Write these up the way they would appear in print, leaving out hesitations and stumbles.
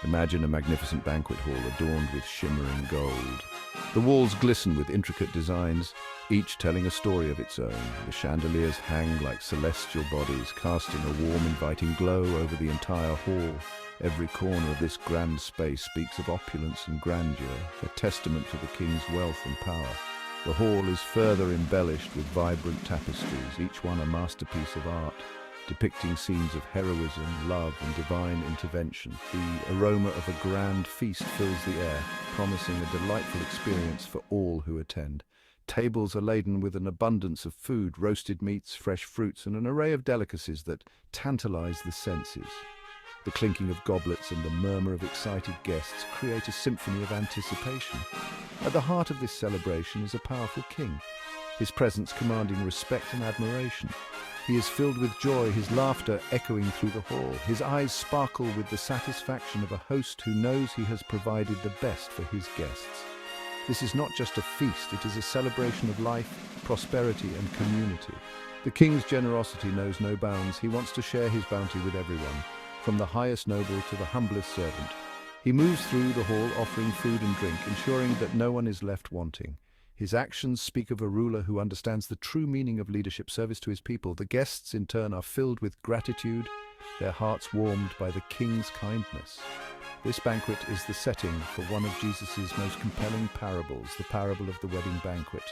Imagine a magnificent banquet hall adorned with shimmering gold. The walls glisten with intricate designs, each telling a story of its own. The chandeliers hang like celestial bodies, casting a warm, inviting glow over the entire hall. Every corner of this grand space speaks of opulence and grandeur, a testament to the king's wealth and power. The hall is further embellished with vibrant tapestries, each one a masterpiece of art, depicting scenes of heroism, love, and divine intervention. The aroma of a grand feast fills the air, promising a delightful experience for all who attend. Tables are laden with an abundance of food, roasted meats, fresh fruits, and an array of delicacies that tantalize the senses. The clinking of goblets and the murmur of excited guests create a symphony of anticipation. At the heart of this celebration is a powerful king, his presence commanding respect and admiration. He is filled with joy, his laughter echoing through the hall. His eyes sparkle with the satisfaction of a host who knows he has provided the best for his guests. This is not just a feast, it is a celebration of life, prosperity, and community. The king's generosity knows no bounds. He wants to share his bounty with everyone, from the highest noble to the humblest servant. He moves through the hall offering food and drink, ensuring that no one is left wanting. His actions speak of a ruler who understands the true meaning of leadership, service to his people. The guests, in turn, are filled with gratitude, their hearts warmed by the king's kindness. This banquet is the setting for one of Jesus' most compelling parables, the parable of the wedding banquet.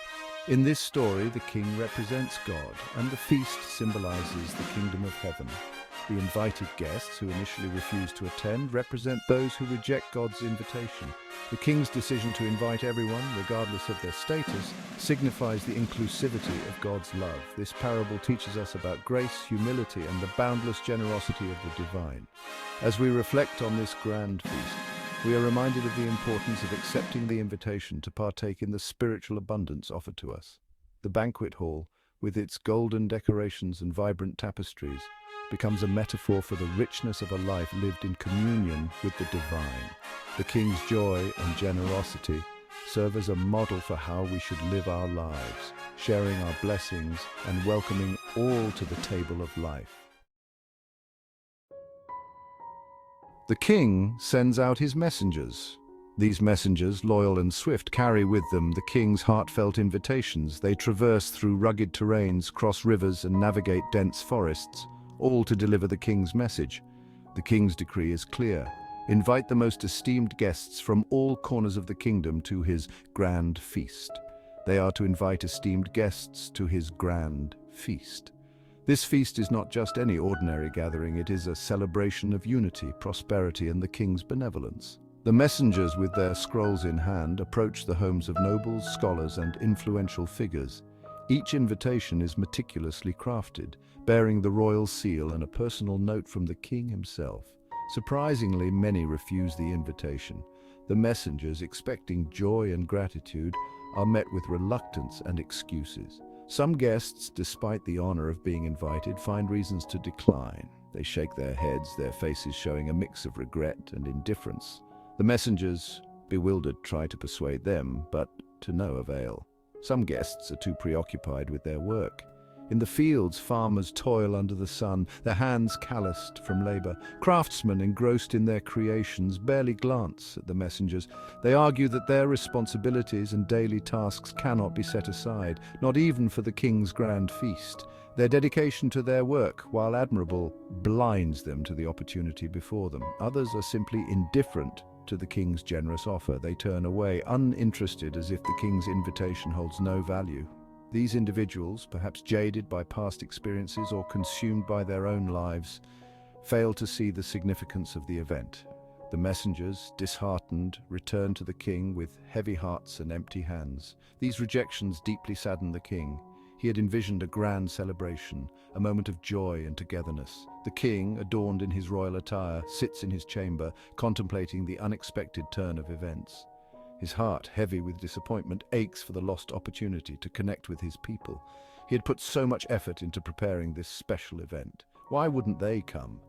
In this story, the king represents God, and the feast symbolizes the kingdom of heaven. The invited guests, who initially refuse to attend, represent those who reject God's invitation. The king's decision to invite everyone, regardless of their status, signifies the inclusivity of God's love. This parable teaches us about grace, humility, and the boundless generosity of the divine. As we reflect on this grand feast, we are reminded of the importance of accepting the invitation to partake in the spiritual abundance offered to us. The banquet hall, with its golden decorations and vibrant tapestries, becomes a metaphor for the richness of a life lived in communion with the divine. The king's joy and generosity serve as a model for how we should live our lives, sharing our blessings and welcoming all to the table of life. The king sends out his messengers. These messengers, loyal and swift, carry with them the king's heartfelt invitations. They traverse through rugged terrains, cross rivers, and navigate dense forests, all to deliver the king's message. The king's decree is clear. Invite the most esteemed guests from all corners of the kingdom to his grand feast. They are to invite esteemed guests to his grand feast. This feast is not just any ordinary gathering, it is a celebration of unity, prosperity, and the king's benevolence. The messengers, with their scrolls in hand, approach the homes of nobles, scholars, and influential figures. Each invitation is meticulously crafted, bearing the royal seal and a personal note from the king himself. Surprisingly, many refuse the invitation. The messengers, expecting joy and gratitude, are met with reluctance and excuses. Some guests, despite the honor of being invited, find reasons to decline. They shake their heads, their faces showing a mix of regret and indifference. The messengers, bewildered, try to persuade them, but to no avail. Some guests are too preoccupied with their work. In the fields, farmers toil under the sun, their hands calloused from labor. Craftsmen, engrossed in their creations, barely glance at the messengers. They argue that their responsibilities and daily tasks cannot be set aside, not even for the king's grand feast. Their dedication to their work, while admirable, blinds them to the opportunity before them. Others are simply indifferent to the king's generous offer. They turn away, uninterested, as if the king's invitation holds no value. These individuals, perhaps jaded by past experiences or consumed by their own lives, fail to see the significance of the event. The messengers, disheartened, return to the king with heavy hearts and empty hands. These rejections deeply sadden the king. He had envisioned a grand celebration, a moment of joy and togetherness. The king, adorned in his royal attire, sits in his chamber, contemplating the unexpected turn of events. His heart, heavy with disappointment, aches for the lost opportunity to connect with his people. He had put so much effort into preparing this special event. Why wouldn't they come?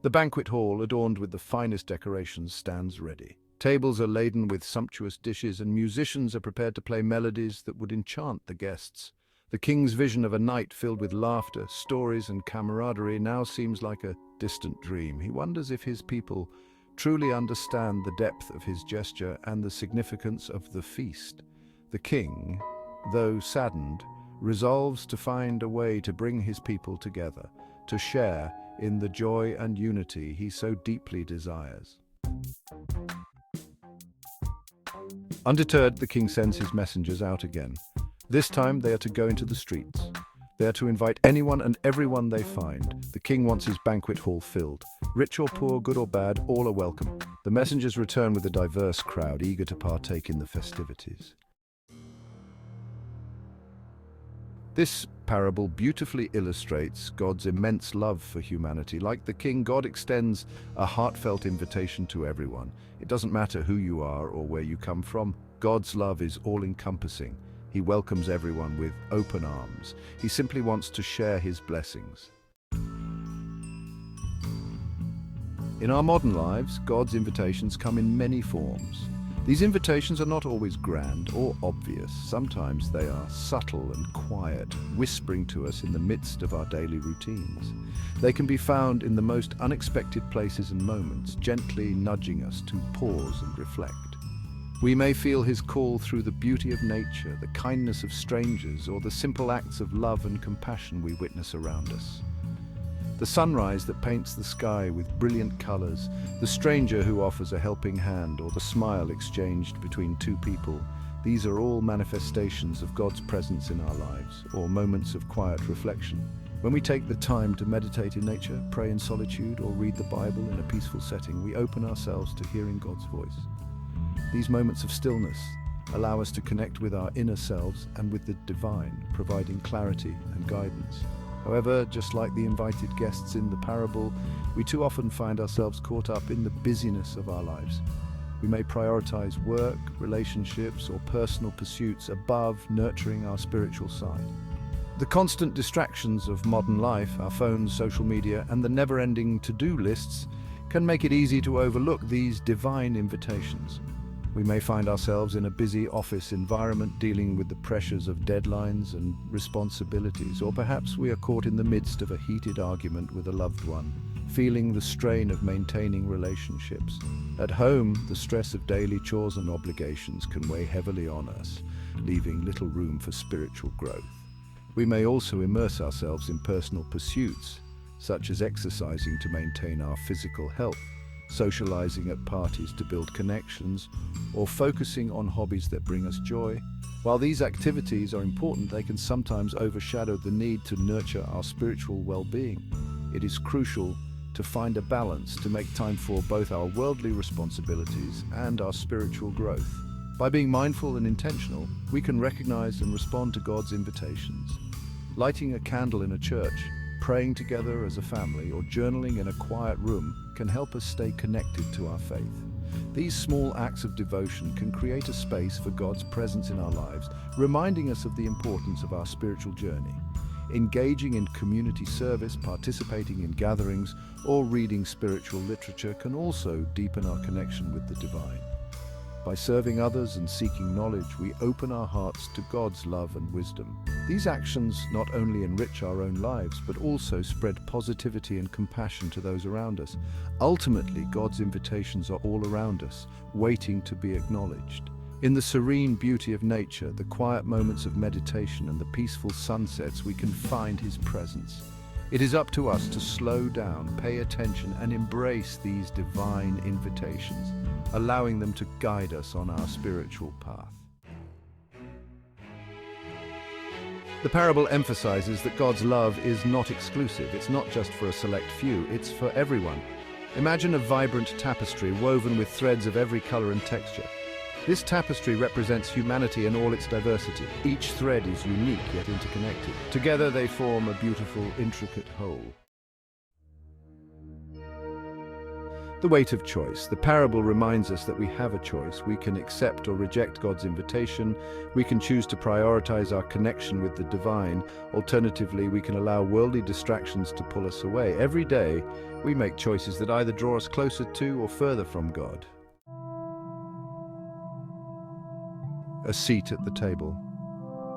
The banquet hall, adorned with the finest decorations, stands ready. Tables are laden with sumptuous dishes, and musicians are prepared to play melodies that would enchant the guests. The king's vision of a night filled with laughter, stories, and camaraderie now seems like a distant dream. He wonders if his people truly understand the depth of his gesture and the significance of the feast. The king, though saddened, resolves to find a way to bring his people together, to share in the joy and unity he so deeply desires. Undeterred, the king sends his messengers out again. This time they are to go into the streets. They are to invite anyone and everyone they find. The king wants his banquet hall filled. Rich or poor, good or bad, all are welcome. The messengers return with a diverse crowd, eager to partake in the festivities. This parable beautifully illustrates God's immense love for humanity. Like the king, God extends a heartfelt invitation to everyone. It doesn't matter who you are or where you come from. God's love is all-encompassing. He welcomes everyone with open arms. He simply wants to share his blessings. In our modern lives, God's invitations come in many forms. These invitations are not always grand or obvious. Sometimes they are subtle and quiet, whispering to us in the midst of our daily routines. They can be found in the most unexpected places and moments, gently nudging us to pause and reflect. We may feel his call through the beauty of nature, the kindness of strangers, or the simple acts of love and compassion we witness around us. The sunrise that paints the sky with brilliant colors, the stranger who offers a helping hand, or the smile exchanged between two people, these are all manifestations of God's presence in our lives, or moments of quiet reflection. When we take the time to meditate in nature, pray in solitude, or read the Bible in a peaceful setting, we open ourselves to hearing God's voice. These moments of stillness allow us to connect with our inner selves and with the divine, providing clarity and guidance. However, just like the invited guests in the parable, we too often find ourselves caught up in the busyness of our lives. We may prioritize work, relationships, or personal pursuits above nurturing our spiritual side. The constant distractions of modern life, our phones, social media, and the never-ending to-do lists can make it easy to overlook these divine invitations. We may find ourselves in a busy office environment dealing with the pressures of deadlines and responsibilities, or perhaps we are caught in the midst of a heated argument with a loved one, feeling the strain of maintaining relationships. At home, the stress of daily chores and obligations can weigh heavily on us, leaving little room for spiritual growth. We may also immerse ourselves in personal pursuits, such as exercising to maintain our physical health, socializing at parties to build connections, or focusing on hobbies that bring us joy. While these activities are important, they can sometimes overshadow the need to nurture our spiritual well-being. It is crucial to find a balance, to make time for both our worldly responsibilities and our spiritual growth. By being mindful and intentional, we can recognize and respond to God's invitations. Lighting a candle in a church, praying together as a family, or journaling in a quiet room can help us stay connected to our faith. These small acts of devotion can create a space for God's presence in our lives, reminding us of the importance of our spiritual journey. Engaging in community service, participating in gatherings, or reading spiritual literature can also deepen our connection with the divine. By serving others and seeking knowledge, we open our hearts to God's love and wisdom. These actions not only enrich our own lives, but also spread positivity and compassion to those around us. Ultimately, God's invitations are all around us, waiting to be acknowledged. In the serene beauty of nature, the quiet moments of meditation, and the peaceful sunsets, we can find His presence. It is up to us to slow down, pay attention, and embrace these divine invitations, allowing them to guide us on our spiritual path. The parable emphasizes that God's love is not exclusive. It's not just for a select few, it's for everyone. Imagine a vibrant tapestry woven with threads of every color and texture. This tapestry represents humanity in all its diversity. Each thread is unique yet interconnected. Together they form a beautiful, intricate whole. The weight of choice. The parable reminds us that we have a choice. We can accept or reject God's invitation. We can choose to prioritize our connection with the divine. Alternatively, we can allow worldly distractions to pull us away. Every day, we make choices that either draw us closer to or further from God. A seat at the table.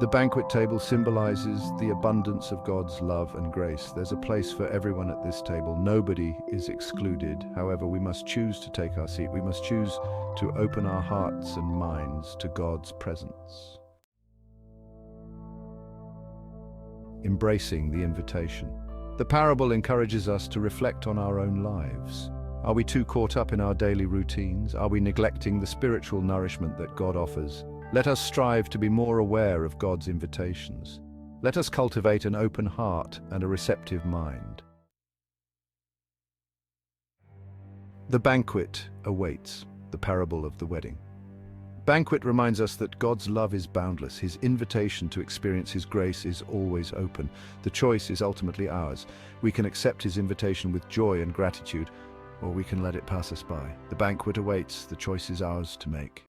The banquet table symbolizes the abundance of God's love and grace. There's a place for everyone at this table. Nobody is excluded. However, we must choose to take our seat. We must choose to open our hearts and minds to God's presence. Embracing the invitation. The parable encourages us to reflect on our own lives. Are we too caught up in our daily routines? Are we neglecting the spiritual nourishment that God offers? Let us strive to be more aware of God's invitations. Let us cultivate an open heart and a receptive mind. The banquet awaits, the parable of the wedding. Banquet reminds us that God's love is boundless. His invitation to experience His grace is always open. The choice is ultimately ours. We can accept His invitation with joy and gratitude, or we can let it pass us by. The banquet awaits. The choice is ours to make.